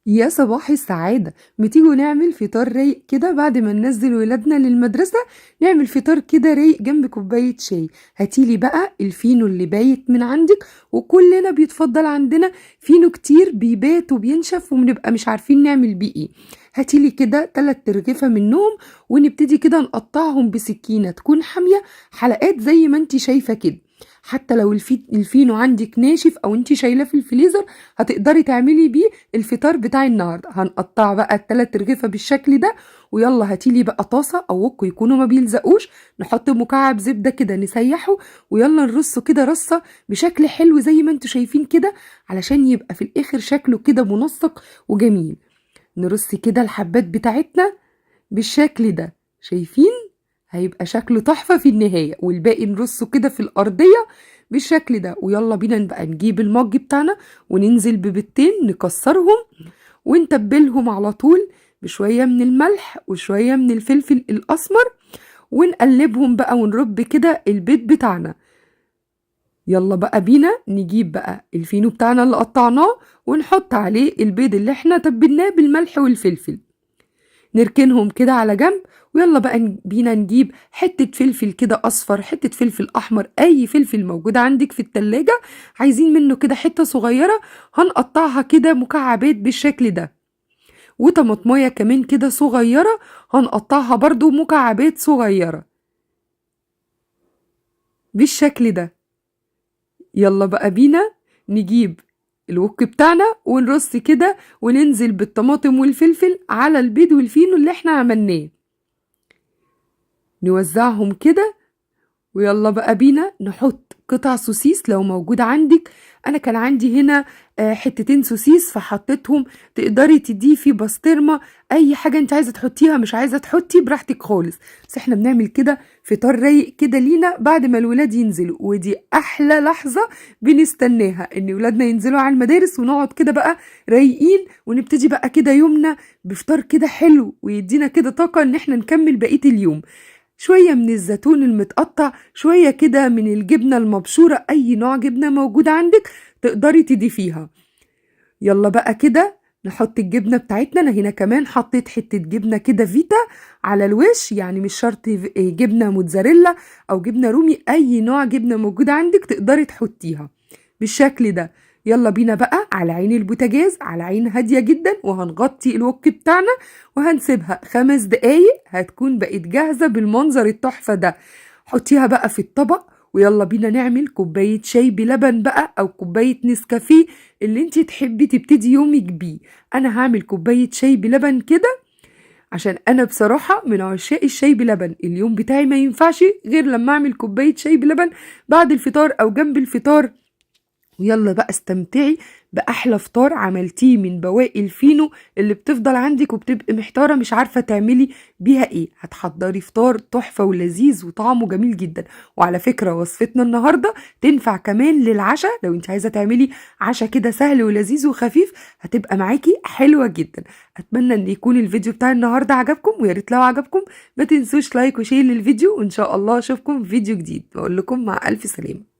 يا صباح السعادة، ما تيجوا نعمل فطار رايق كده بعد ما ننزل ولادنا للمدرسة. نعمل فطار كده رايق جنب كوباية شاي. هاتيلي بقى الفينو اللي بايت من عندك، وكلنا بيتفضل عندنا فينو كتير بيبات وبينشف وبنبقى مش عارفين نعمل بيه ايه. هاتيلي كده 3 ترغيفة منهم، ونبتدي كده نقطعهم بسكينة تكون حامية حلقات زي ما انت شايفة كده. حتى لو الفينو عندك ناشف او انت شايلاه في الفريزر هتقدري تعملي بيه الفطار بتاعي النهارده. هنقطع بقى التلات رغيفه بالشكل ده، ويلا هاتيلي بقى طاسه او وك يكونوا ما بيلزقوش، نحط مكعب زبده كده نسيحه، ويلا نرصه كده رصه بشكل حلو زي ما انتوا شايفين كده، علشان يبقى في الاخر شكله كده منسق وجميل. نرص كده الحبات بتاعتنا بالشكل ده، شايفين؟ هيبقى شكله تحفة في النهاية، والباقي نرصه كده في الأرضية بالشكل ده. ويلا بينا بقى نجيب المج بتاعنا وننزل ببيضتين نكسرهم ونتبلهم على طول بشوية من الملح وشوية من الفلفل الأسمر، ونقلبهم بقى ونرب كده البيض بتاعنا. يلا بقى بينا نجيب بقى الفينو بتاعنا اللي قطعناه ونحط عليه البيض اللي احنا تبلناه بالملح والفلفل، نركنهم كده على جنب. ويلا بقى بينا نجيب حتة فلفل كده أصفر، حتة فلفل أحمر، أي فلفل موجود عندك في التلاجة عايزين منه كده حتة صغيرة، هنقطعها كده مكعبات بالشكل ده. وطماطمية كمان كده صغيرة هنقطعها برضو مكعبات صغيرة بالشكل ده. يلا بقى بينا نجيب الوك بتاعنا ونرص كده وننزل بالطماطم والفلفل على البيض والفينو اللي احنا عملناه، نوزعهم كده. ويلا بقى بينا نحط قطع سوسيس لو موجود عندك. انا كان عندي هنا حتتين سوسيس فحطيتهم، تقدري تضيفي بسطرمة، اي حاجة انت عايزة تحطيها، مش عايزة تحطي براحتك خالص. بس احنا بنعمل كده فطار رايق كده لينا بعد ما الولاد ينزلوا، ودي احلى لحظة بنستناها، ان ولادنا ينزلوا على المدارس ونقعد كده بقى رايقين، ونبتدي بقى كده يومنا بفطار كده حلو ويدينا كده طاقة ان احنا نكمل بقية اليوم. شوية من الزيتون المتقطع، شوية كده من الجبنة المبشورة، أي نوع جبنة موجود عندك تقدري تضيفيها. يلا بقى كده نحط الجبنة بتاعتنا. أنا هنا كمان حطيت حتة جبنة كده فيتا على الوش، يعني مش شرط جبنة موتزاريلا أو جبنة رومي، أي نوع جبنة موجود عندك تقدري تحطيها بالشكل ده. يلا بينا بقى على عين البوتاجاز، على عين هادية جدا، وهنغطي الوك بتاعنا وهنسيبها 5 دقايق، هتكون بقت جاهزة بالمنظر التحفة ده. حطيها بقى في الطبق، ويلا بينا نعمل كوباية شاي بلبن بقى أو كوباية نسكافيه اللي انتي تحبي تبتدي يومك بيه. أنا هعمل كوباية شاي بلبن كده عشان أنا بصراحة من عشاق الشاي بلبن. اليوم بتاعي ما ينفعش غير لما أعمل كوباية شاي بلبن بعد الفطار أو جنب الفطار. ويلا بقى استمتعي بأحلى فطار عملتيه من بواقي الفينو اللي بتفضل عندك وبتبقي محتارة مش عارفة تعملي بيها ايه. هتحضري فطار تحفة ولذيذ وطعمه جميل جدا. وعلى فكرة وصفتنا النهاردة تنفع كمان للعشاء، لو انت عايزة تعملي عشاء كده سهل ولذيذ وخفيف هتبقى معاكي حلوة جدا. اتمنى ان يكون الفيديو بتاع النهاردة عجبكم، وياريت لو عجبكم ما تنسوش لايك وشير للفيديو، وان شاء الله اشوفكم في فيديو جديد. بقول لكم مع الف سلامة.